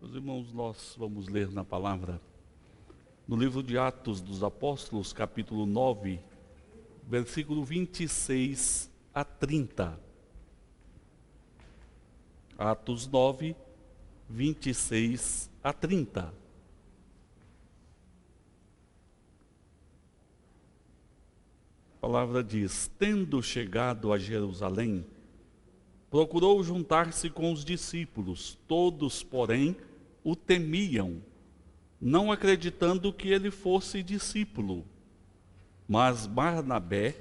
Meus irmãos, nós vamos ler na palavra, no livro de Atos dos Apóstolos, capítulo 9, versículo 26 a 30. Atos 9, 26 a 30. A palavra diz: tendo chegado a Jerusalém, procurou juntar-se com os discípulos, todos, porém, o temiam, não acreditando que ele fosse discípulo. Mas Barnabé,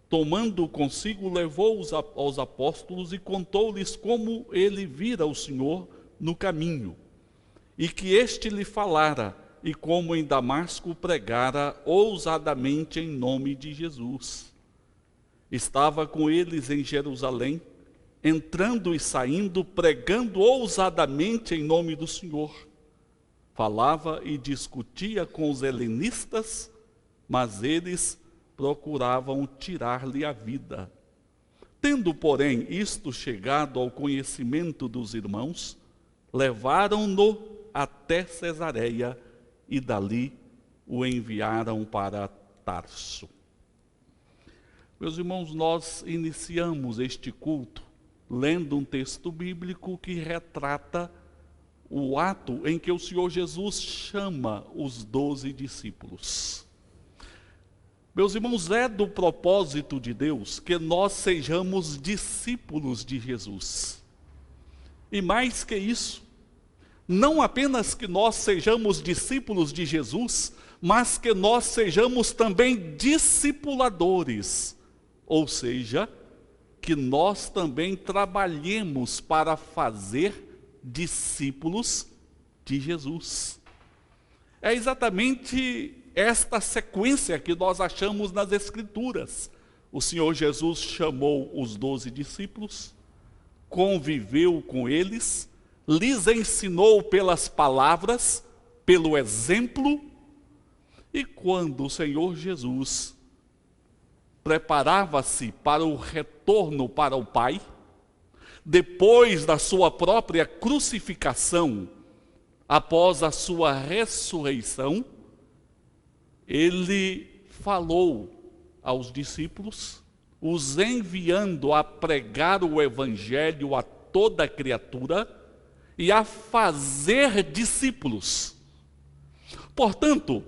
tomando consigo, levou-os aos apóstolos e contou-lhes como ele vira o Senhor no caminho, e que este lhe falara, e como em Damasco pregara ousadamente em nome de Jesus. Estava com eles em Jerusalém, entrando e saindo, pregando ousadamente em nome do Senhor. Falava e discutia com os helenistas, mas eles procuravam tirar-lhe a vida. Tendo, porém, isto chegado ao conhecimento dos irmãos, levaram-no até Cesareia e dali o enviaram para Tarso. Meus irmãos, nós iniciamos este culto lendo um texto bíblico que retrata o ato em que o Senhor Jesus chama os 12 discípulos. Meus irmãos, é do propósito de Deus que nós sejamos discípulos de Jesus. E mais que isso, não apenas que nós sejamos discípulos de Jesus, mas que nós sejamos também discipuladores, ou seja, que nós também trabalhemos para fazer discípulos de Jesus. É exatamente esta sequência que nós achamos nas Escrituras. O Senhor Jesus chamou os 12 discípulos, conviveu com eles, lhes ensinou pelas palavras, pelo exemplo, e quando o Senhor Jesus preparava-se para o retorno para o Pai, depois da sua própria crucificação, após a sua ressurreição, ele falou aos discípulos, os enviando a pregar o Evangelho a toda criatura e a fazer discípulos. Portanto,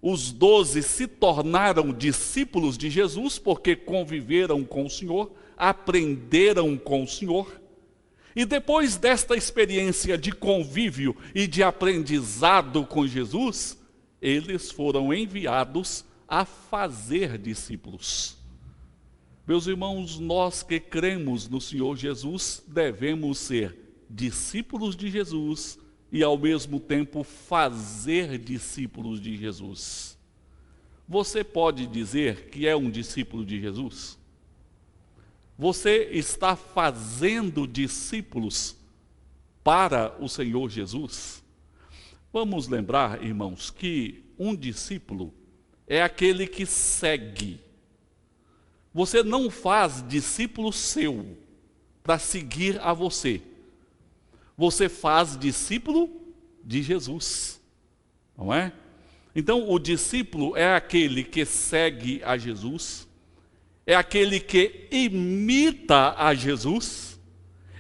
os 12 se tornaram discípulos de Jesus porque conviveram com o Senhor, aprenderam com o Senhor. E depois desta experiência de convívio e de aprendizado com Jesus, eles foram enviados a fazer discípulos. Meus irmãos, nós que cremos no Senhor Jesus, devemos ser discípulos de Jesus e ao mesmo tempo fazer discípulos de Jesus. Você pode dizer que é um discípulo de Jesus? Você está fazendo discípulos para o Senhor Jesus? Vamos lembrar, irmãos, que um discípulo é aquele que segue. Você não faz discípulo seu para seguir a você. Você faz discípulo de Jesus, não é? Então, o discípulo é aquele que segue a Jesus, é aquele que imita a Jesus,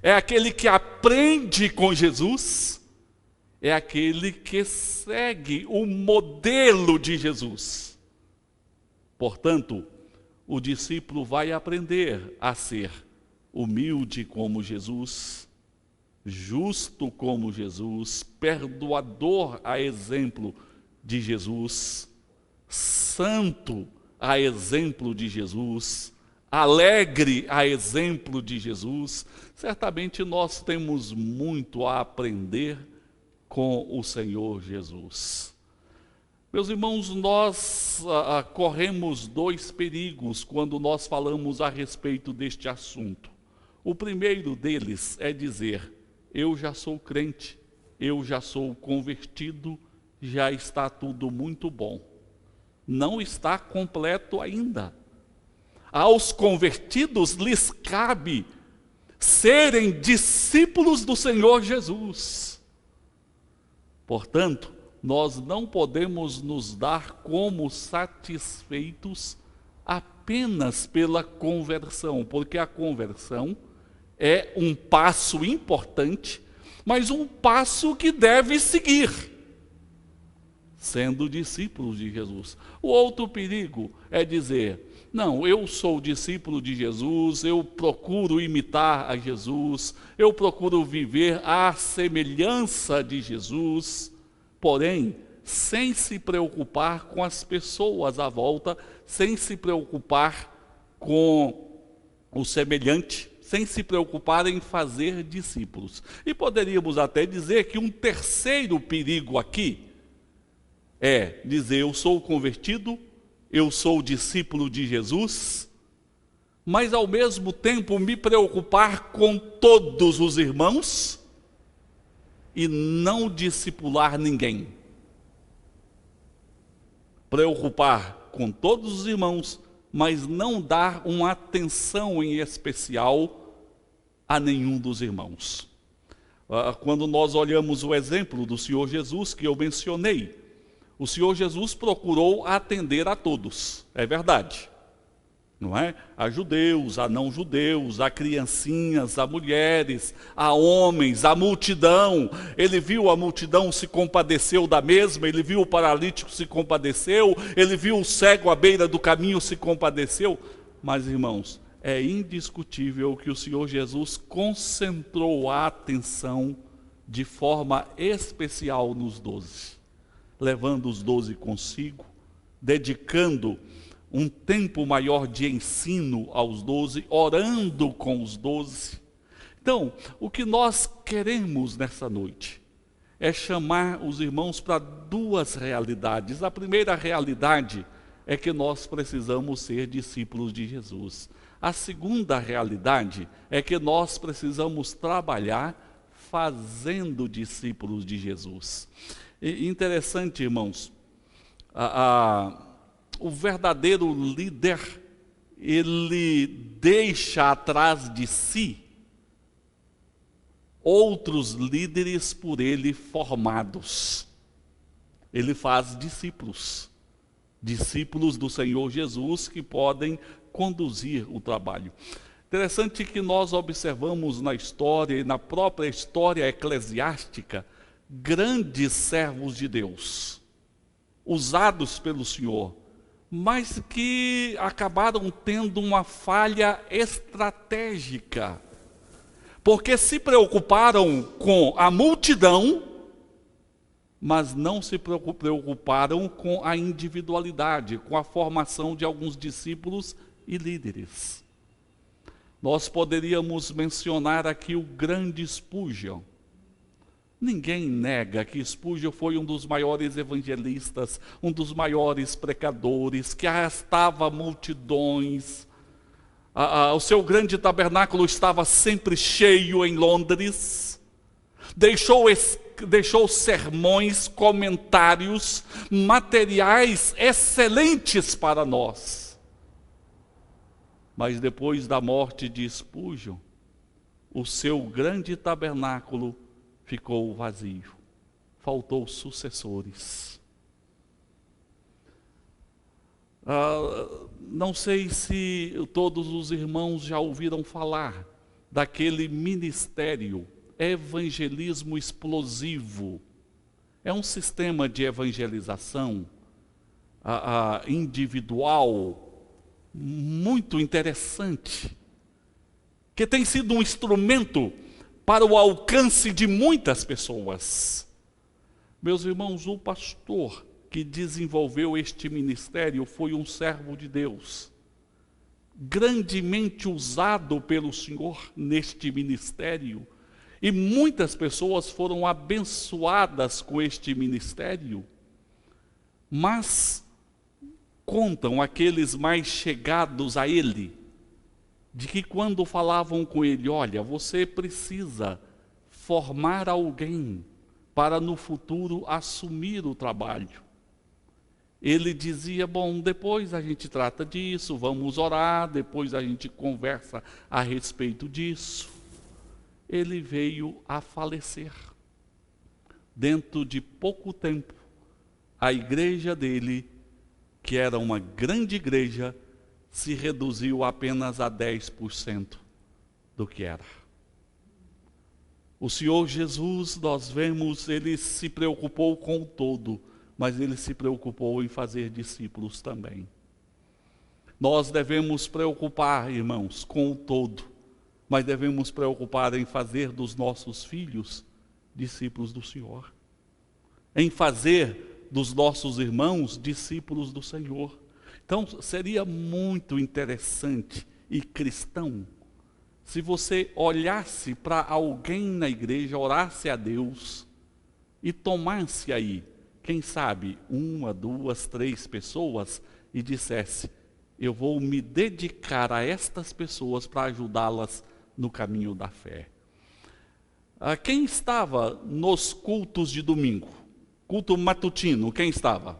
é aquele que aprende com Jesus, é aquele que segue o modelo de Jesus. Portanto, o discípulo vai aprender a ser humilde como Jesus, justo como Jesus, perdoador a exemplo de Jesus, santo a exemplo de Jesus, alegre a exemplo de Jesus. Certamente nós temos muito a aprender com o Senhor Jesus. Meus irmãos, nós corremos 2 perigos quando nós falamos a respeito deste assunto. O primeiro deles é dizer: eu já sou crente, eu já sou convertido, já está tudo muito bom. Não está completo ainda. Aos convertidos lhes cabe serem discípulos do Senhor Jesus. Portanto, nós não podemos nos dar como satisfeitos apenas pela conversão, porque a conversão é um passo importante, mas um passo que deve seguir, sendo discípulos de Jesus. O outro perigo é dizer: não, eu sou discípulo de Jesus, eu procuro imitar a Jesus, eu procuro viver à semelhança de Jesus, porém, sem se preocupar com as pessoas à volta, sem se preocupar com o semelhante, sem se preocupar em fazer discípulos. E poderíamos até dizer que um terceiro perigo aqui é dizer: eu sou convertido, eu sou discípulo de Jesus, mas ao mesmo tempo me preocupar com todos os irmãos e não discipular ninguém. Preocupar com todos os irmãos, mas não dar uma atenção em especial a nenhum dos irmãos. Quando nós olhamos o exemplo do Senhor Jesus que eu mencionei, o Senhor Jesus procurou atender a todos, é verdade, não é? A judeus, a não judeus, a criancinhas, a mulheres, a homens, a multidão. Ele viu a multidão, se compadeceu da mesma, ele viu o paralítico, se compadeceu, ele viu o cego à beira do caminho, se compadeceu. Mas, irmãos, é indiscutível que o Senhor Jesus concentrou a atenção de forma especial nos 12. Levando os 12 consigo, dedicando um tempo maior de ensino aos 12, orando com os 12. Então, o que nós queremos nessa noite é chamar os irmãos para duas realidades. A primeira realidade é que nós precisamos ser discípulos de Jesus. A segunda realidade é que nós precisamos trabalhar fazendo discípulos de Jesus. E interessante, irmãos, o verdadeiro líder, ele deixa atrás de si outros líderes por ele formados. Ele faz discípulos, discípulos do Senhor Jesus que podem conduzir o trabalho. Interessante que nós observamos na história e na própria história eclesiástica grandes servos de Deus, usados pelo Senhor, mas que acabaram tendo uma falha estratégica, porque se preocuparam com a multidão, mas não se preocuparam com a individualidade, com a formação de alguns discípulos e líderes. Nós poderíamos mencionar aqui o grande Spurgeon. Ninguém nega que Spurgeon foi um dos maiores evangelistas, um dos maiores pregadores, que arrastava multidões. O seu grande tabernáculo estava sempre cheio em Londres. Deixou sermões, comentários, materiais excelentes para nós. Mas depois da morte de Spurgeon, o seu grande tabernáculo ficou vazio, faltou sucessores. Não sei se todos os irmãos já ouviram falar daquele ministério, evangelismo explosivo. É um sistema de evangelização individual muito interessante, que tem sido um instrumento para o alcance de muitas pessoas. Meus irmãos, o pastor que desenvolveu este ministério foi um servo de Deus, grandemente usado pelo Senhor neste ministério, e muitas pessoas foram abençoadas com este ministério, mas contam aqueles mais chegados a ele, de que quando falavam com ele: olha, você precisa formar alguém para no futuro assumir o trabalho. Ele dizia: bom, depois a gente trata disso, vamos orar, depois a gente conversa a respeito disso. Ele veio a falecer. dentro de pouco tempo, a igreja dele, que era uma grande igreja, se reduziu apenas a 10% do que era. O Senhor Jesus, nós vemos, ele se preocupou com o todo, mas ele se preocupou em fazer discípulos também. Nós devemos preocupar, irmãos, com o todo, mas devemos preocupar em fazer dos nossos filhos discípulos do Senhor, em fazer dos nossos irmãos discípulos do Senhor. Então, seria muito interessante e cristão se você olhasse para alguém na igreja, orasse a Deus e tomasse aí, quem sabe, 1, 2, 3 pessoas e dissesse: eu vou me dedicar a estas pessoas para ajudá-las no caminho da fé. Quem estava nos cultos de domingo? Culto matutino, quem estava?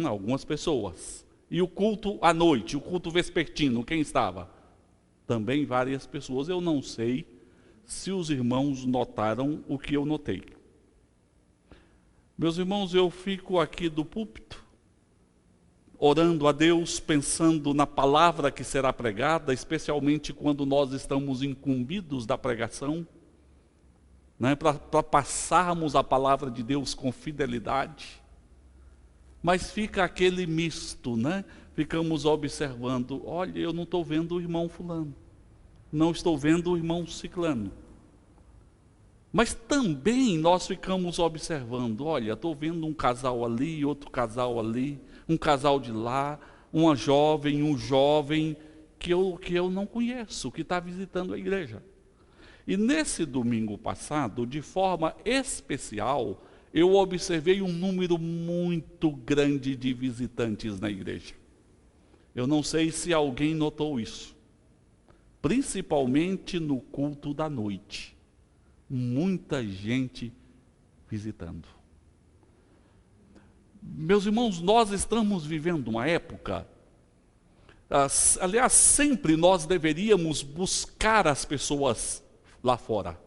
Algumas pessoas. E o culto à noite, o culto vespertino, quem estava? Também várias pessoas. Eu não sei se os irmãos notaram o que eu notei. Meus irmãos, eu fico aqui do púlpito, orando a Deus, pensando na palavra que será pregada, especialmente quando nós estamos incumbidos da pregação, né, para passarmos a palavra de Deus com fidelidade. Mas fica aquele misto, né? Ficamos observando: olha, eu não estou vendo o irmão fulano, não estou vendo o irmão ciclano. Mas também nós ficamos observando: olha, estou vendo um casal ali, outro casal ali, um casal de lá, uma jovem, um jovem que eu não conheço, que está visitando a igreja. E nesse domingo passado, de forma especial, eu observei um número muito grande de visitantes na igreja. Eu não sei se alguém notou isso, principalmente no culto da noite. Muita gente visitando. Meus irmãos, nós estamos vivendo uma época, aliás, sempre nós deveríamos buscar as pessoas lá fora,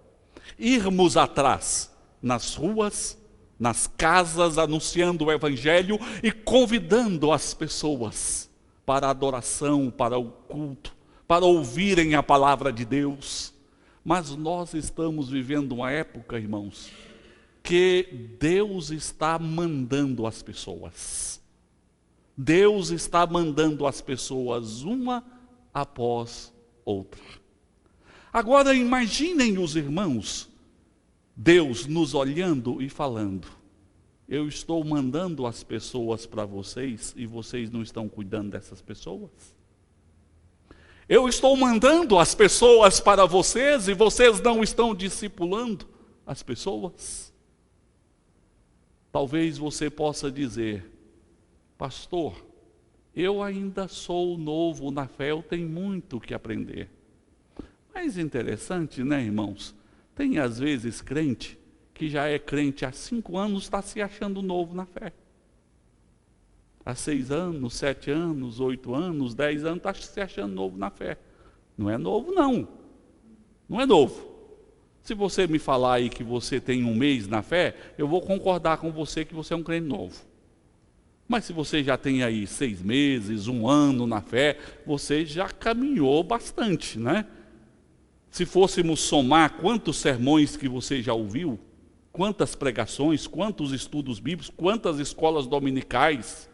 irmos atrás, nas ruas, nas casas, anunciando o Evangelho e convidando as pessoas para a adoração, para o culto, para ouvirem a palavra de Deus. Mas nós estamos vivendo uma época, irmãos, que Deus está mandando as pessoas. Deus está mandando as pessoas uma após outra. Agora imaginem os irmãos, Deus nos olhando e falando: eu estou mandando as pessoas para vocês e vocês não estão cuidando dessas pessoas. Eu estou mandando as pessoas para vocês e vocês não estão discipulando as pessoas. Talvez você possa dizer: pastor, eu ainda sou novo na fé, eu tenho muito que aprender. Mas interessante, né, irmãos? Tem às vezes crente que já é crente há 5 anos, está se achando novo na fé. Há 6 anos, 7 anos, 8 anos, 10 anos, está se achando novo na fé. Não é novo, não. Não é novo. Se você me falar aí que você tem 1 mês na fé, eu vou concordar com você que você é um crente novo. Mas se você já tem aí 6 meses, 1 ano na fé, você já caminhou bastante, né? Se fôssemos somar quantos sermões que você já ouviu, quantas pregações, quantos estudos bíblicos, quantas escolas dominicais,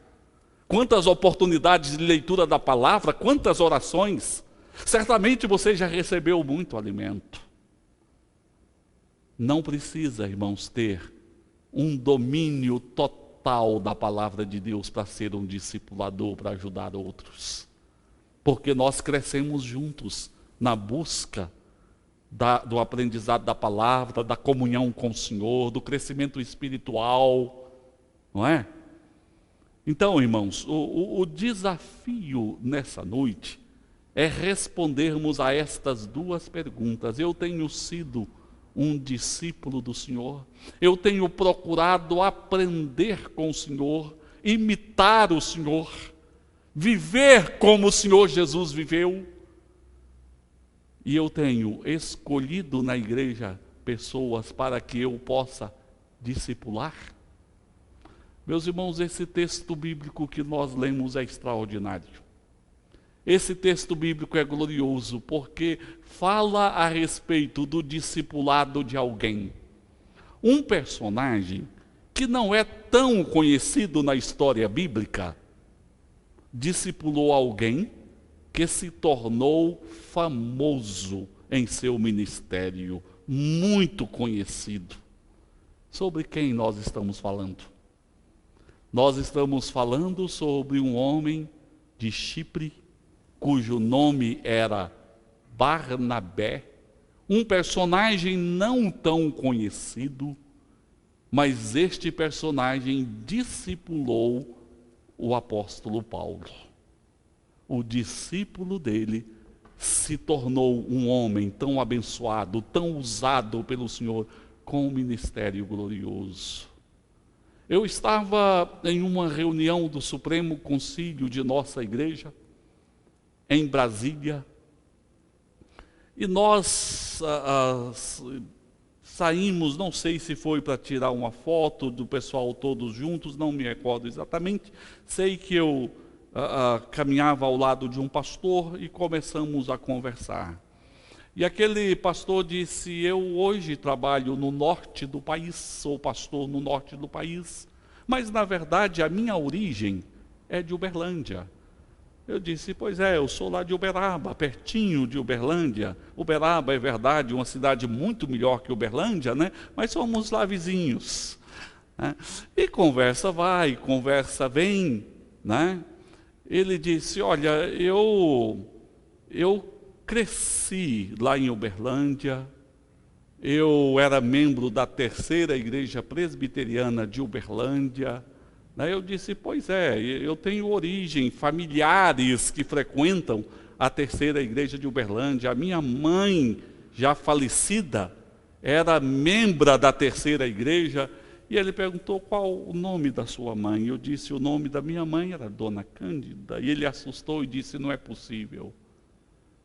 quantas oportunidades de leitura da palavra, quantas orações, certamente você já recebeu muito alimento. Não precisa, irmãos, ter um domínio total da palavra de Deus para ser um discipulador, para ajudar outros. Porque nós crescemos juntos na busca do aprendizado da palavra, da comunhão com o Senhor, do crescimento espiritual, não é? Então, irmãos, o desafio nessa noite é respondermos a estas 2 perguntas. Eu tenho sido um discípulo do Senhor? Eu tenho procurado aprender com o Senhor, imitar o Senhor, viver como o Senhor Jesus viveu? E eu tenho escolhido na igreja pessoas para que eu possa discipular? Meus irmãos, esse texto bíblico que nós lemos é extraordinário. Esse texto bíblico é glorioso porque fala a respeito do discipulado de alguém. Um personagem que não é tão conhecido na história bíblica, discipulou alguém que se tornou famoso em seu ministério, muito conhecido. Sobre quem nós estamos falando? Nós estamos falando sobre um homem de Chipre, cujo nome era Barnabé, um personagem não tão conhecido, mas este personagem discipulou o apóstolo Paulo. O discípulo dele se tornou um homem tão abençoado, tão usado pelo Senhor, com um ministério glorioso. Eu estava em uma reunião do Supremo Concílio de nossa igreja, em Brasília, e nós saímos, não sei se foi para tirar uma foto do pessoal todos juntos, não me recordo exatamente, sei que eu caminhava ao lado de um pastor e começamos a conversar. E aquele pastor disse: eu hoje trabalho no norte do país, sou pastor no norte do país, mas na verdade a minha origem é de Uberlândia. Eu disse: pois é, eu sou lá de Uberaba, pertinho de Uberlândia. Uberaba, é verdade, uma cidade muito melhor que Uberlândia, né? Mas somos lá vizinhos, né? E conversa vai, conversa vem, né? Ele disse: olha, eu cresci lá em Uberlândia, eu era membro da terceira igreja presbiteriana de Uberlândia. Eu disse: pois é, eu tenho origem, familiares que frequentam a terceira igreja de Uberlândia. A minha mãe, já falecida, era membro da terceira igreja. E ele perguntou: qual o nome da sua mãe? Eu disse: o nome da minha mãe era Dona Cândida. E ele assustou e disse: não é possível.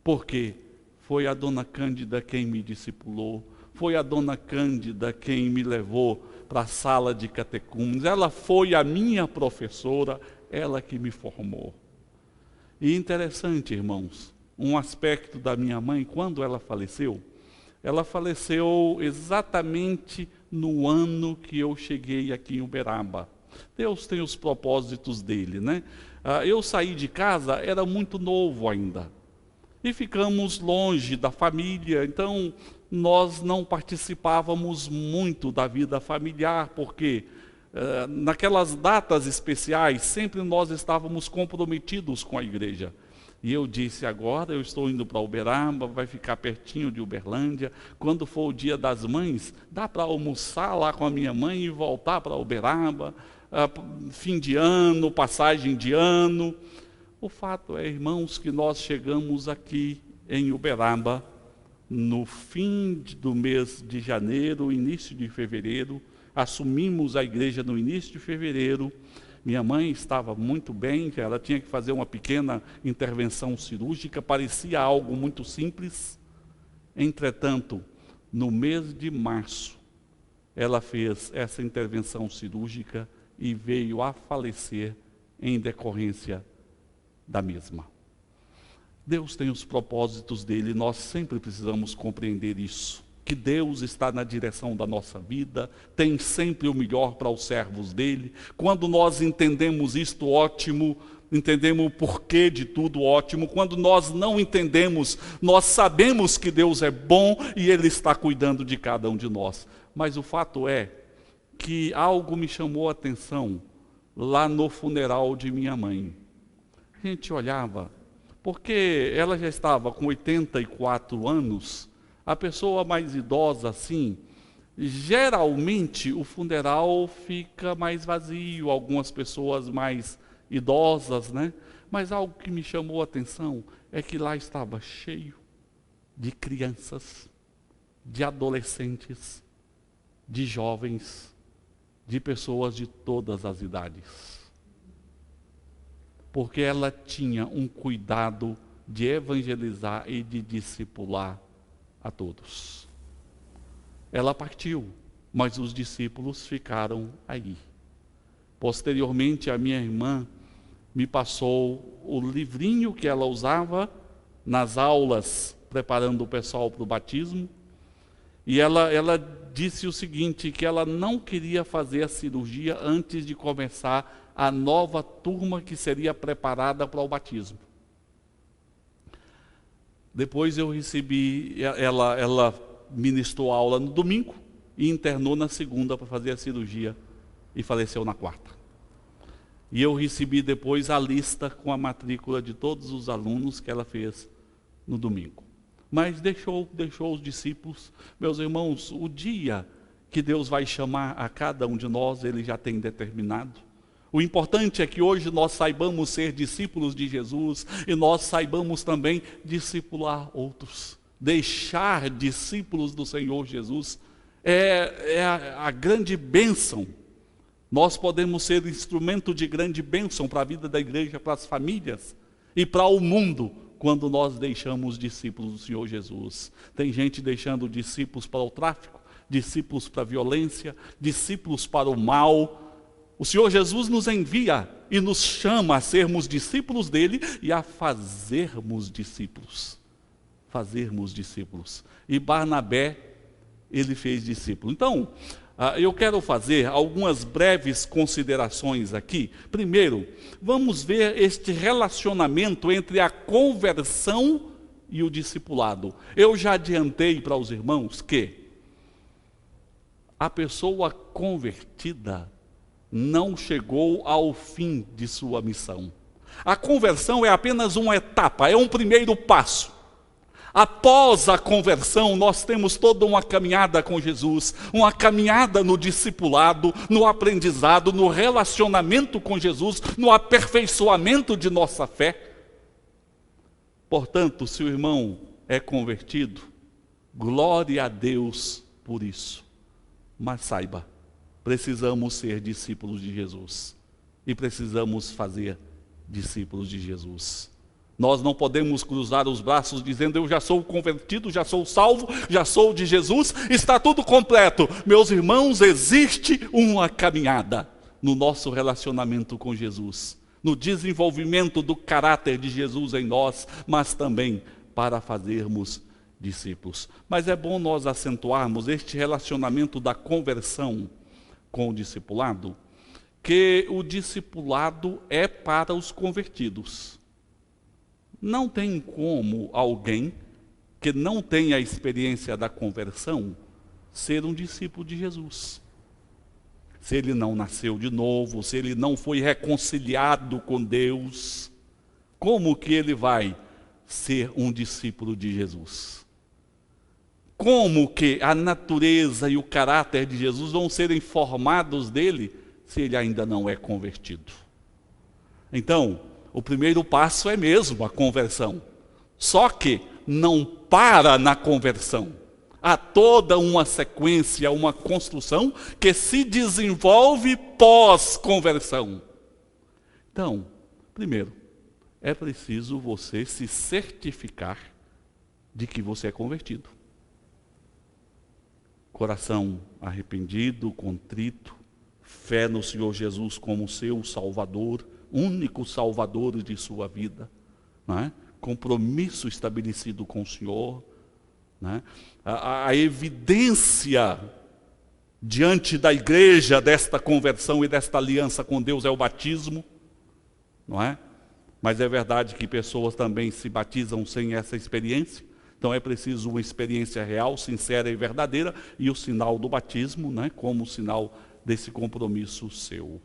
Por quê? Foi a Dona Cândida quem me discipulou. Foi a Dona Cândida quem me levou para a sala de catecúmenos. Ela foi a minha professora, ela que me formou. E interessante, irmãos, um aspecto da minha mãe, quando ela faleceu exatamente no ano que eu cheguei aqui em Uberaba. Deus tem os propósitos dele, né? Eu saí de casa, era muito novo ainda. E ficamos longe da família, então nós não participávamos muito da vida familiar, porque naquelas datas especiais, sempre nós estávamos comprometidos com a igreja. E eu disse: agora eu estou indo para Uberaba, vai ficar pertinho de Uberlândia. Quando for o dia das mães, dá para almoçar lá com a minha mãe e voltar para Uberaba. Fim de ano, passagem de ano. O fato é, irmãos, que nós chegamos aqui em Uberaba no fim do mês de janeiro, início de fevereiro. Assumimos a igreja no início de fevereiro. Minha mãe estava muito bem, ela tinha que fazer uma pequena intervenção cirúrgica, parecia algo muito simples. Entretanto, no mês de março, ela fez essa intervenção cirúrgica e veio a falecer em decorrência da mesma. Deus tem os propósitos dele, nós sempre precisamos compreender isso. Que Deus está na direção da nossa vida, tem sempre o melhor para os servos dele. Quando nós entendemos isto, ótimo, entendemos o porquê de tudo, ótimo. Quando nós não entendemos, nós sabemos que Deus é bom e ele está cuidando de cada um de nós. Mas o fato é que algo me chamou a atenção lá no funeral de minha mãe. A gente olhava, porque ela já estava com 84 anos, a pessoa mais idosa assim, geralmente o funeral fica mais vazio, algumas pessoas mais idosas, né? Mas algo que me chamou a atenção é que lá estava cheio de crianças, de adolescentes, de jovens, de pessoas de todas as idades. Porque ela tinha um cuidado de evangelizar e de discipular a todos. ela partiu, mas os discípulos ficaram aí. Posteriormente, a minha irmã me passou o livrinho que ela usava nas aulas, preparando o pessoal para o batismo, e ela disse o seguinte, que ela não queria fazer a cirurgia antes de começar a nova turma que seria preparada para o batismo. Depois eu recebi, ela ministrou a aula no domingo e internou na segunda para fazer a cirurgia e faleceu na quarta. E eu recebi depois a lista com a matrícula de todos os alunos que ela fez no domingo. Mas deixou os discípulos. Meus irmãos, o dia que Deus vai chamar a cada um de nós, Ele já tem determinado. O importante é que hoje nós saibamos ser discípulos de Jesus e nós saibamos também discipular outros. Deixar discípulos do Senhor Jesus é a grande bênção. Nós podemos ser instrumento de grande bênção para a vida da igreja, para as famílias e para o mundo, quando nós deixamos discípulos do Senhor Jesus. Tem gente deixando discípulos para o tráfico, discípulos para a violência, discípulos para o mal. O Senhor Jesus nos envia e nos chama a sermos discípulos dele e a fazermos discípulos. Fazermos discípulos. E Barnabé, ele fez discípulo. Então, eu quero fazer algumas breves considerações aqui. Primeiro, vamos ver este relacionamento entre a conversão e o discipulado. Eu já adiantei para os irmãos que a pessoa convertida não chegou ao fim de sua missão. A conversão é apenas uma etapa, é um primeiro passo. Após a conversão, nós temos toda uma caminhada com Jesus, uma caminhada no discipulado, no aprendizado, no relacionamento com Jesus, no aperfeiçoamento de nossa fé. Portanto, se o irmão é convertido, glória a Deus por isso. Mas saiba, precisamos ser discípulos de Jesus e precisamos fazer discípulos de Jesus. Nós não podemos cruzar os braços dizendo, eu já sou convertido, já sou salvo, já sou de Jesus, está tudo completo. Meus irmãos, existe uma caminhada no nosso relacionamento com Jesus, no desenvolvimento do caráter de Jesus em nós, mas também para fazermos discípulos. Mas é bom nós acentuarmos este relacionamento da conversão com o discipulado, que o discipulado é para os convertidos. Não tem como alguém que não tenha a experiência da conversão ser um discípulo de Jesus. Se ele não nasceu de novo, se ele não foi reconciliado com Deus, como que ele vai ser um discípulo de Jesus? Como que a natureza e o caráter de Jesus vão ser informados dele se ele ainda não é convertido? Então, o primeiro passo é mesmo a conversão. Só que não para na conversão. Há toda uma sequência, uma construção que se desenvolve pós-conversão. Então, primeiro, é preciso você se certificar de que você é convertido. Coração arrependido, contrito, fé no Senhor Jesus como seu Salvador, único Salvador de sua vida, não é? Compromisso estabelecido com o Senhor, não é? A evidência diante da igreja desta conversão e desta aliança com Deus é o batismo, não é? Mas é verdade que pessoas também se batizam sem essa experiência, então é preciso uma experiência real, sincera e verdadeira, e o sinal do batismo, né, como sinal desse compromisso seu.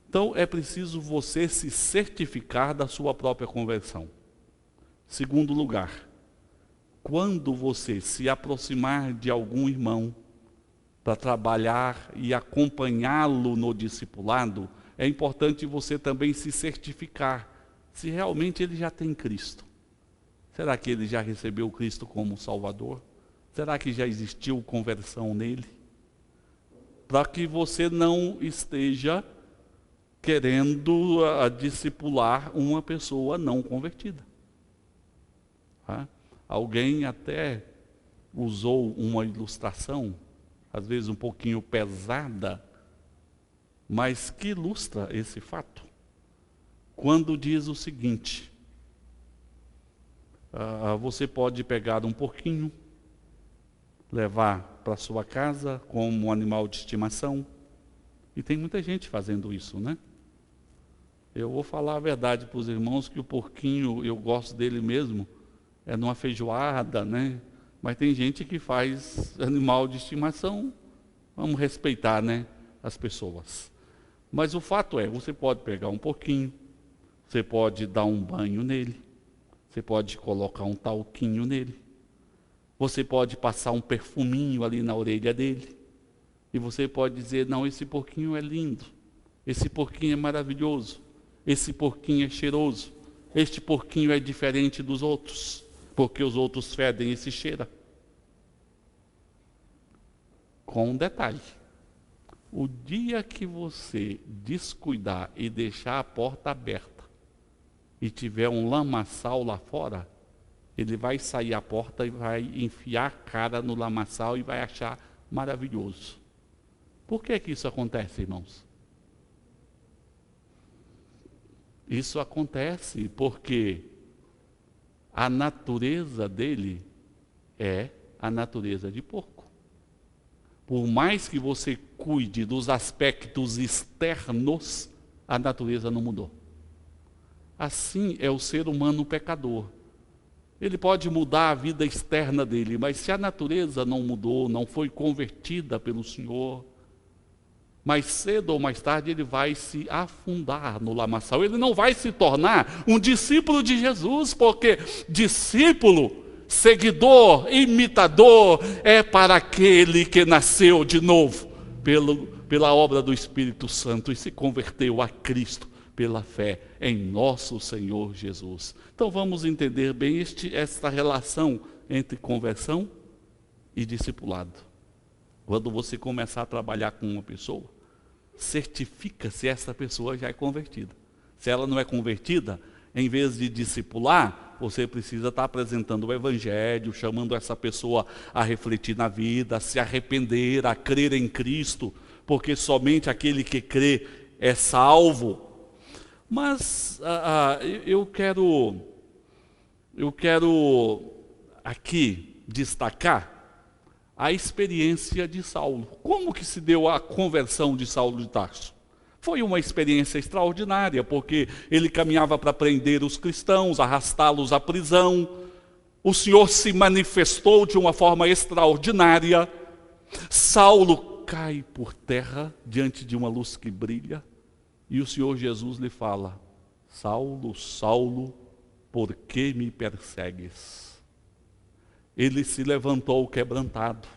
Então é preciso você se certificar da sua própria conversão. Segundo lugar, quando você se aproximar de algum irmão para trabalhar e acompanhá-lo no discipulado, é importante você também se certificar se realmente ele já tem Cristo. Será que ele já recebeu Cristo como Salvador? Será que já existiu conversão nele? Para que você não esteja querendo discipular uma pessoa não convertida. Alguém até usou uma ilustração, às vezes um pouquinho pesada, mas que ilustra esse fato. Quando diz o seguinte: você pode pegar um porquinho, levar para sua casa como um animal de estimação, e tem muita gente fazendo isso, né? Eu vou falar a verdade para os irmãos que o porquinho, eu gosto dele mesmo, é numa feijoada, né? Mas tem gente que faz animal de estimação, vamos respeitar, né, as pessoas. Mas o fato é, você pode pegar um porquinho, você pode dar um banho nele, você pode colocar um talquinho nele, você pode passar um perfuminho ali na orelha dele, e você pode dizer: não, esse porquinho é lindo, esse porquinho é maravilhoso, esse porquinho é cheiroso, este porquinho é diferente dos outros, porque os outros fedem e se cheiram. Com um detalhe: o dia que você descuidar e deixar a porta aberta e tiver um lamaçal lá fora, ele vai sair à porta e vai enfiar a cara no lamaçal e vai achar maravilhoso. Por que isso acontece, irmãos? Isso acontece porque a natureza dele é a natureza de porco. Por mais que você cuide dos aspectos externos, a natureza não mudou. Assim é o ser humano pecador. Ele pode mudar a vida externa dele, mas se a natureza não mudou, não foi convertida pelo Senhor, mais cedo ou mais tarde ele vai se afundar no lamaçal. Ele não vai se tornar um discípulo de Jesus, porque discípulo, seguidor, imitador, é para aquele que nasceu de novo pela obra do Espírito Santo e se converteu a Cristo pela fé em nosso Senhor Jesus. Então vamos entender bem esta relação entre conversão e discipulado. Quando você começar a trabalhar com uma pessoa, certifica se essa pessoa já é convertida. Se ela não é convertida, em vez de discipular, você precisa estar apresentando o Evangelho, chamando essa pessoa a refletir na vida, a se arrepender, a crer em Cristo, porque somente aquele que crê é salvo. Mas eu quero aqui destacar a experiência de Saulo. Como que se deu a conversão de Saulo de Tarso? Foi uma experiência extraordinária, porque ele caminhava para prender os cristãos, arrastá-los à prisão. O Senhor se manifestou de uma forma extraordinária. Saulo cai por terra diante de uma luz que brilha. E o Senhor Jesus lhe fala: Saulo, Saulo, por que me persegues? Ele se levantou quebrantado,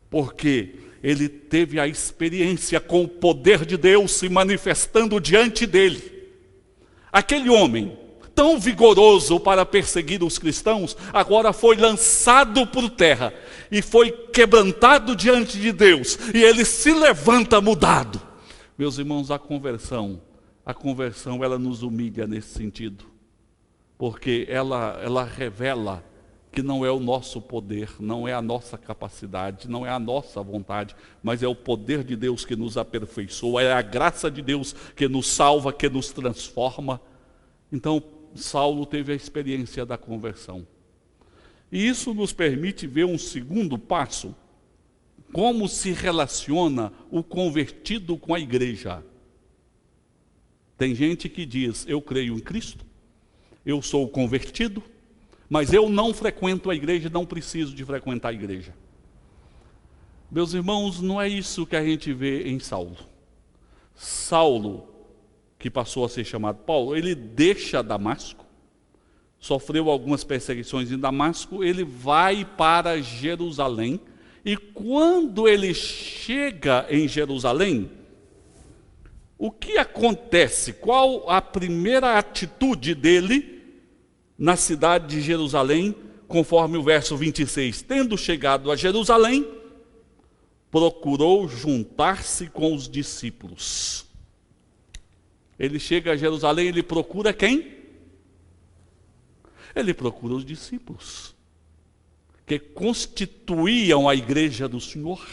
porque ele teve a experiência com o poder de Deus se manifestando diante dele. Aquele homem, tão vigoroso para perseguir os cristãos, agora foi lançado por terra e foi quebrantado diante de Deus, e ele se levanta mudado. Meus irmãos, a conversão ela nos humilha nesse sentido, porque ela revela que não é o nosso poder, não é a nossa capacidade, não é a nossa vontade, mas é o poder de Deus que nos aperfeiçoa, é a graça de Deus que nos salva, que nos transforma. Então, Saulo teve a experiência da conversão. E isso nos permite ver um segundo passo, como se relaciona o convertido com a igreja. Tem gente que diz: eu creio em Cristo, eu sou convertido, mas eu não frequento a igreja, não preciso de frequentar a igreja. Meus irmãos, não é isso que a gente vê em Saulo. Saulo, que passou a ser chamado Paulo, ele deixa Damasco, sofreu algumas perseguições em Damasco, ele vai para Jerusalém, e quando ele chega em Jerusalém, o que acontece? Qual a primeira atitude dele na cidade de Jerusalém, conforme o verso 26? Tendo chegado a Jerusalém, procurou juntar-se com os discípulos. Ele chega a Jerusalém, ele procura quem? Ele procura os discípulos. que constituíam a igreja do Senhor.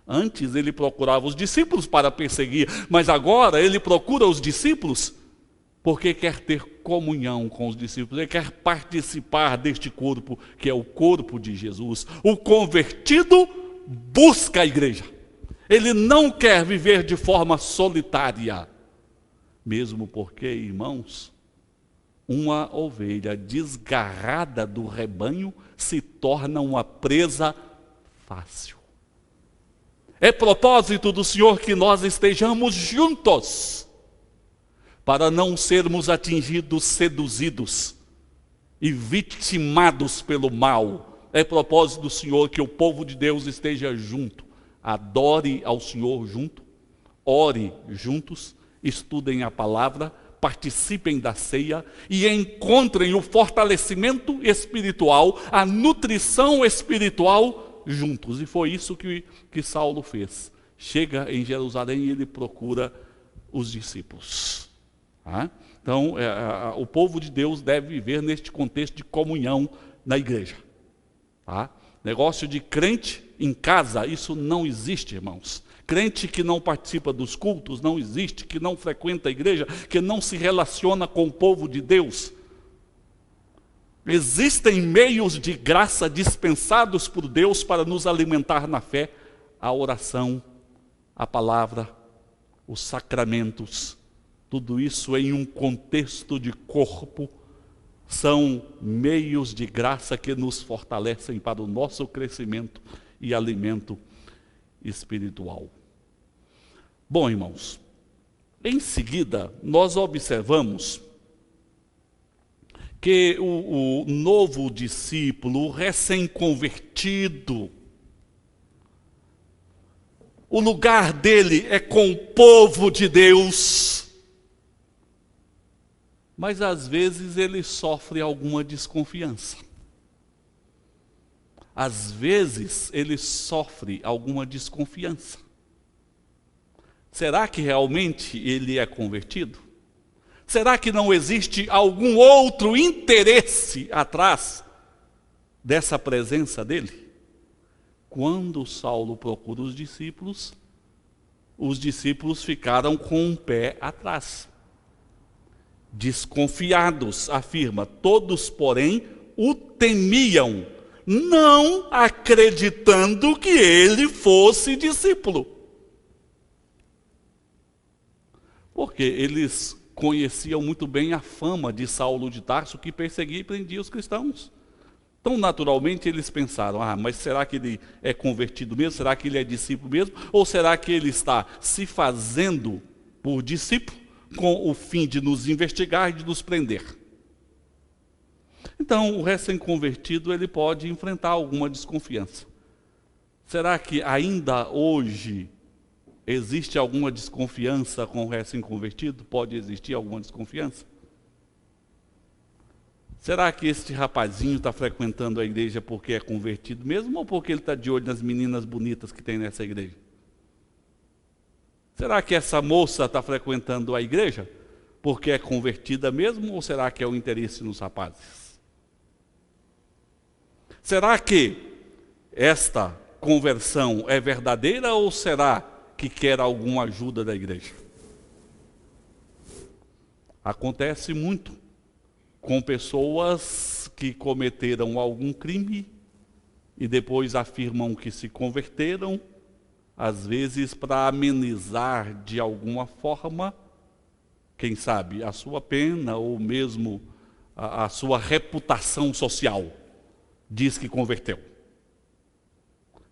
Antes ele procurava os discípulos para perseguir, mas agora ele procura os discípulos porque quer ter comunhão com os discípulos, ele quer participar deste corpo, que é o corpo de Jesus. O convertido busca a igreja. Ele não quer viver de forma solitária, mesmo porque, irmãos, uma ovelha desgarrada do rebanho se torna uma presa fácil. É propósito do Senhor que nós estejamos juntos, para não sermos atingidos, seduzidos e vitimados pelo mal. É propósito do Senhor que o povo de Deus esteja junto, adore ao Senhor junto, ore juntos, estudem a palavra, participem da ceia e encontrem o fortalecimento espiritual, a nutrição espiritual juntos. E foi isso que Saulo fez. Chega em Jerusalém e ele procura os discípulos. Então, o povo de Deus deve viver neste contexto de comunhão na igreja. Negócio de crente em casa, isso não existe, irmãos. Crente que não participa dos cultos não existe, que não frequenta a igreja, que não se relaciona com o povo de Deus. Existem meios de graça dispensados por Deus para nos alimentar na fé: a oração, a palavra, os sacramentos. Tudo isso em um contexto de corpo são meios de graça que nos fortalecem para o nosso crescimento e alimento espiritual. Bom, irmãos, em seguida nós observamos que o novo discípulo, o recém-convertido, o lugar dele é com o povo de Deus. Mas às vezes ele sofre alguma desconfiança. Às vezes ele sofre alguma desconfiança. Será que realmente ele é convertido? Será que não existe algum outro interesse atrás dessa presença dele? Quando Saulo procura os discípulos ficaram com um pé atrás. Desconfiados, afirma, todos, porém, o temiam, não acreditando que ele fosse discípulo. Porque eles conheciam muito bem a fama de Saulo de Tarso, que perseguia e prendia os cristãos. Então, naturalmente, eles pensaram: mas será que ele é convertido mesmo? Será que ele é discípulo mesmo? Ou será que ele está se fazendo por discípulo, com o fim de nos investigar e de nos prender? Então, o recém-convertido ele pode enfrentar alguma desconfiança. Será que ainda hoje existe alguma desconfiança com o recém-convertido? Pode existir alguma desconfiança? Será que este rapazinho está frequentando a igreja porque é convertido mesmo, ou porque ele está de olho nas meninas bonitas que tem nessa igreja? Será que essa moça está frequentando a igreja porque é convertida mesmo, ou será que é o interesse nos rapazes? Será que esta conversão é verdadeira, ou será que quer alguma ajuda da igreja? Acontece muito com pessoas que cometeram algum crime e depois afirmam que se converteram, às vezes para amenizar de alguma forma, quem sabe, a sua pena ou mesmo a sua reputação social. Diz que converteu.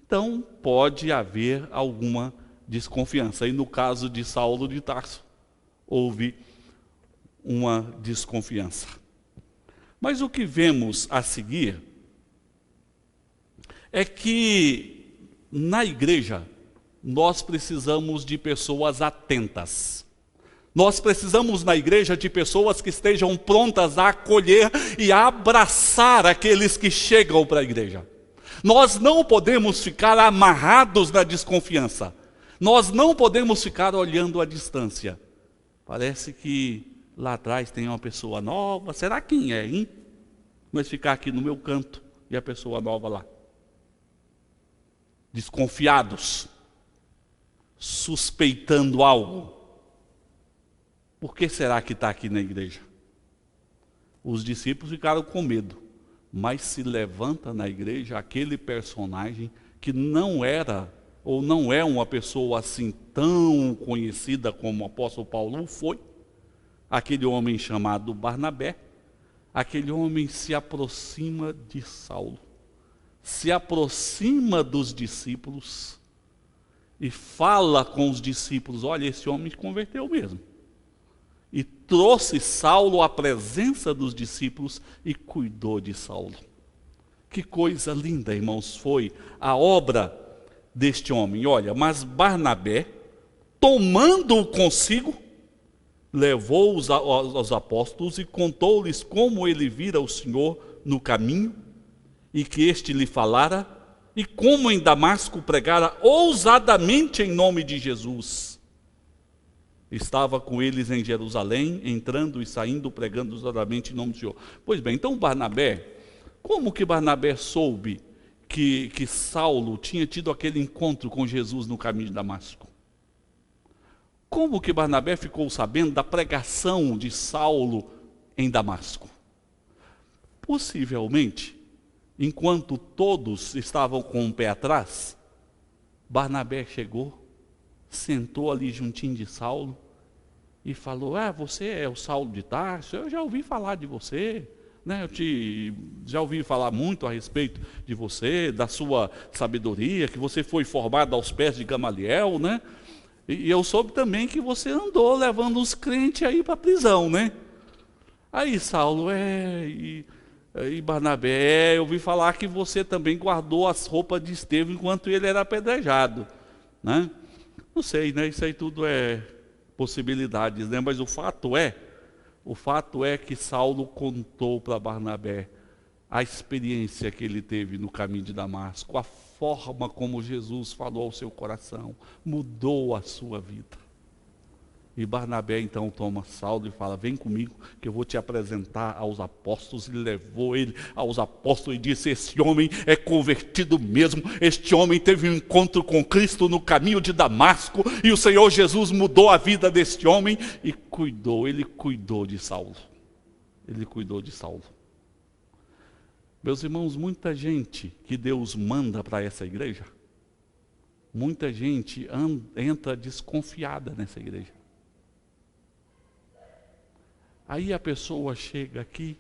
Então, pode haver alguma desconfiança. E no caso de Saulo de Tarso, houve uma desconfiança. Mas o que vemos a seguir é que na igreja nós precisamos de pessoas atentas. Nós precisamos na igreja de pessoas que estejam prontas a acolher e a abraçar aqueles que chegam para a igreja. Nós não podemos ficar amarrados na desconfiança. Nós não podemos ficar olhando à distância. Parece que lá atrás tem uma pessoa nova. Será quem é, hein? Mas ficar aqui no meu canto, e a pessoa nova lá. Desconfiados, suspeitando algo. Por que será que está aqui na igreja? Os discípulos ficaram com medo, mas se levanta na igreja aquele personagem que não era ou não é uma pessoa assim tão conhecida como o apóstolo Paulo foi, aquele homem chamado Barnabé. Aquele homem se aproxima de Saulo, se aproxima dos discípulos e fala com os discípulos: olha, esse homem se converteu mesmo. E trouxe Saulo à presença dos discípulos e cuidou de Saulo. Que coisa linda, irmãos, foi a obra deste homem. Olha, mas Barnabé, tomando-o consigo, levou-os aos apóstolos e contou-lhes como ele vira o Senhor no caminho e que este lhe falara, e como em Damasco pregara ousadamente em nome de Jesus. Estava com eles em Jerusalém, entrando e saindo, pregando ousadamente em nome do Senhor. Pois bem, então Barnabé, como que Barnabé soube que Saulo tinha tido aquele encontro com Jesus no caminho de Damasco? Como que Barnabé ficou sabendo da pregação de Saulo em Damasco? Possivelmente, enquanto todos estavam com o pé atrás, Barnabé chegou, sentou ali juntinho de Saulo e falou: você é o Saulo de Tarso, eu já ouvi falar de você, né? Já ouvi falar muito a respeito de você, da sua sabedoria, que você foi formado aos pés de Gamaliel, né? E eu soube também que você andou levando os crentes aí para a prisão, né? Aí Saulo, e Barnabé, eu ouvi falar que você também guardou as roupas de Estevão enquanto ele era apedrejado, né? Não sei, né? Isso aí tudo é possibilidades, né? Mas o fato é que Saulo contou para Barnabé a experiência que ele teve no caminho de Damasco, a forma como Jesus falou ao seu coração, mudou a sua vida. E Barnabé então toma Saulo e fala: vem comigo que eu vou te apresentar aos apóstolos. E levou ele aos apóstolos e disse: esse homem é convertido mesmo, este homem teve um encontro com Cristo no caminho de Damasco, e o Senhor Jesus mudou a vida deste homem. E ele cuidou de Saulo. Ele cuidou de Saulo. Meus irmãos, muita gente que Deus manda para essa igreja, muita gente entra desconfiada nessa igreja. Aí a pessoa chega aqui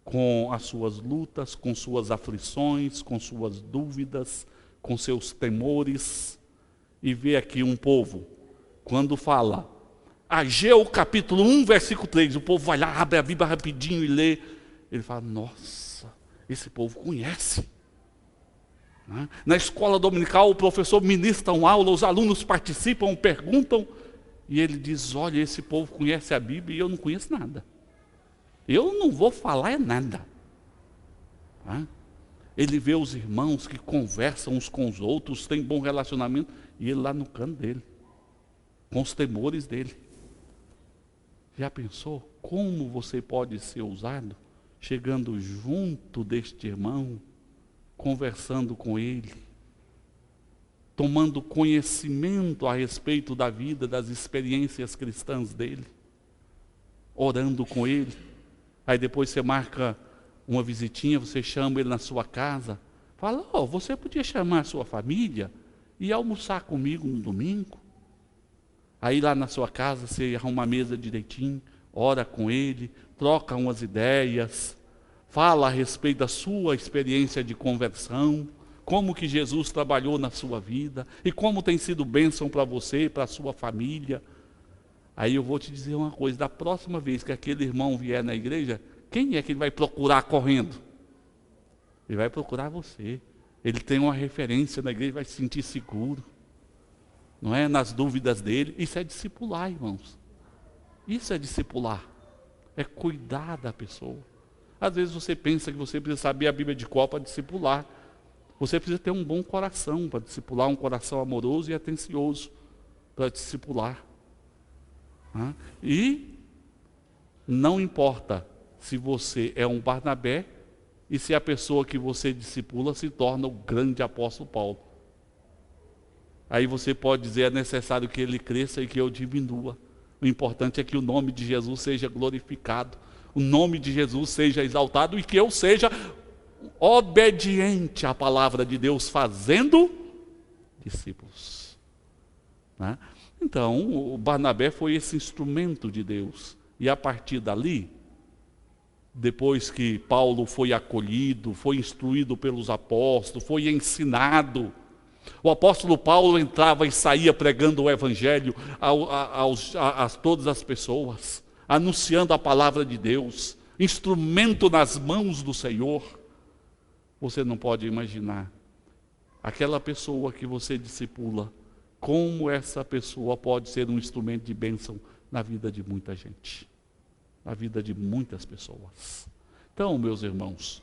com as suas lutas, com suas aflições, com suas dúvidas, com seus temores, e vê aqui um povo, quando fala Ageu capítulo 1, versículo 3, o povo vai lá, abre a Bíblia rapidinho e lê, ele fala: nossa, esse povo conhece. Na escola dominical o professor ministra uma aula, os alunos participam, perguntam, e ele diz: olha, esse povo conhece a Bíblia e eu não conheço nada. Eu não vou falar nada. Ele vê os irmãos que conversam uns com os outros, têm bom relacionamento, e ele lá no canto dele, com os temores dele. Já pensou como você pode ser usado? Chegando junto deste irmão, conversando com ele, tomando conhecimento a respeito da vida, das experiências cristãs dele, orando com ele. Aí depois você marca uma visitinha, você chama ele na sua casa, fala: você podia chamar a sua família e almoçar comigo no domingo? Aí lá na sua casa você arruma a mesa direitinho, ora com ele, troca umas ideias, fala a respeito da sua experiência de conversão, como que Jesus trabalhou na sua vida e como tem sido bênção para você e para a sua família. Aí eu vou te dizer uma coisa: da próxima vez que aquele irmão vier na igreja, quem é que ele vai procurar correndo? Ele vai procurar você. Ele tem uma referência na igreja, vai se sentir seguro, não é? Nas dúvidas dele. Isso é discipular, irmãos. Isso é discipular. É cuidar da pessoa. Às vezes você pensa que você precisa saber a Bíblia de cor para discipular. Você precisa ter um bom coração para discipular, um coração amoroso e atencioso para discipular. E não importa se você é um Barnabé e se a pessoa que você discipula se torna o grande apóstolo Paulo. Aí você pode dizer, é necessário que ele cresça e que eu diminua. O importante é que o nome de Jesus seja glorificado, o nome de Jesus seja exaltado e que eu seja obediente à palavra de Deus, fazendo discípulos. Né? Então, o Barnabé foi esse instrumento de Deus. E a partir dali, depois que Paulo foi acolhido, foi instruído pelos apóstolos, foi ensinado, o apóstolo Paulo entrava e saía pregando o evangelho a todas as pessoas, anunciando a palavra de Deus, instrumento nas mãos do Senhor. Você não pode imaginar aquela pessoa que você discipula, como essa pessoa pode ser um instrumento de bênção na vida de muita gente, na vida de muitas pessoas. Então, meus irmãos,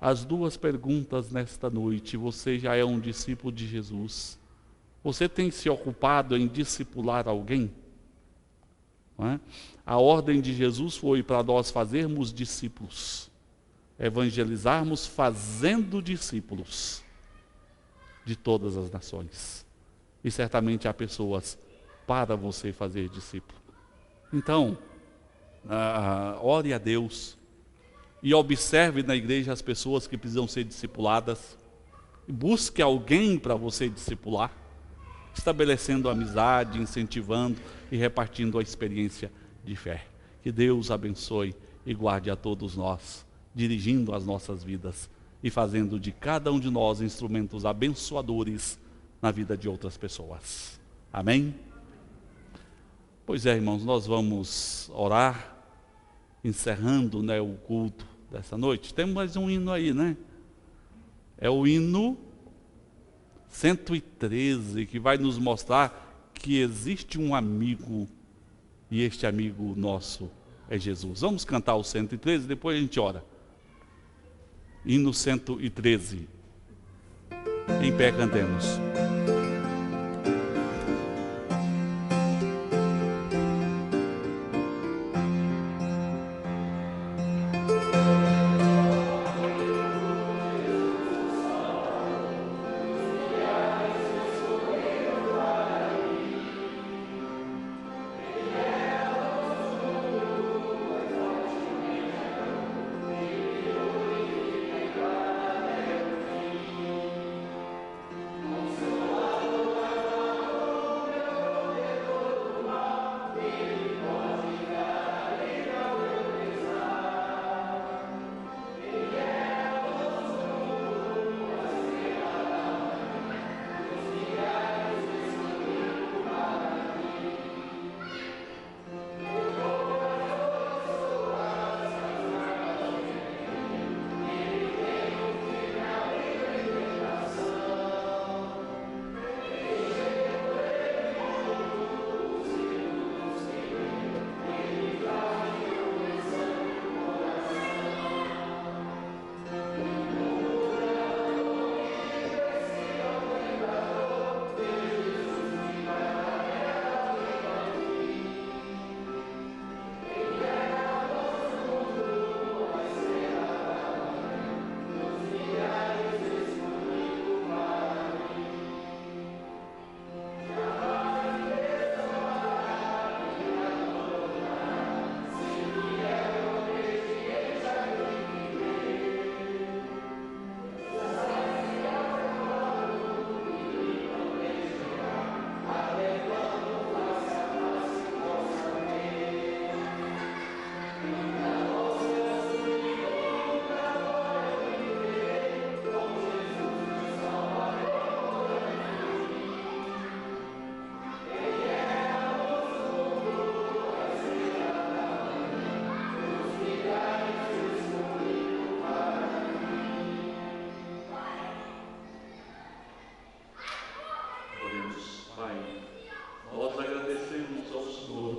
as duas perguntas nesta noite: você já é um discípulo de Jesus? Você tem se ocupado em discipular alguém? Não é? A ordem de Jesus foi para nós fazermos discípulos, evangelizarmos fazendo discípulos de todas as nações. E certamente há pessoas para você fazer discípulo. Então, ore a Deus e observe na igreja as pessoas que precisam ser discipuladas. Busque alguém para você discipular, estabelecendo amizade, incentivando e repartindo a experiência de fé. Que Deus abençoe e guarde a todos nós, dirigindo as nossas vidas e fazendo de cada um de nós instrumentos abençoadores na vida de outras pessoas. Amém? Pois é, irmãos, nós vamos orar, encerrando, né, o culto dessa noite. Tem mais um hino aí, né? É o hino 113, que vai nos mostrar que existe um amigo, e este amigo nosso é Jesus. Vamos cantar o 113, depois a gente ora. Hino 113. Em pé cantemos.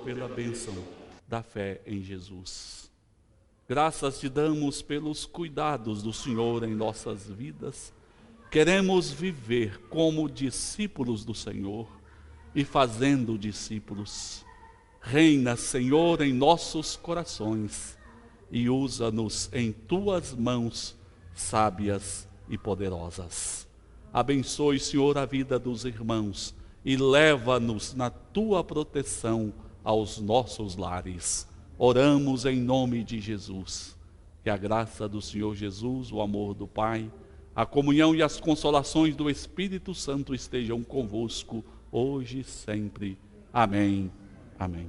Pela bênção da fé em Jesus. Graças te damos pelos cuidados do Senhor em nossas vidas. Queremos viver como discípulos do Senhor e fazendo discípulos. Reina, Senhor, em nossos corações e usa-nos em tuas mãos sábias e poderosas. Abençoe, Senhor, a vida dos irmãos e leva-nos na tua proteção aos nossos lares. Oramos em nome de Jesus. Que a graça do Senhor Jesus, o amor do Pai, a comunhão e as consolações do Espírito Santo estejam convosco, hoje e sempre. Amém. Amém.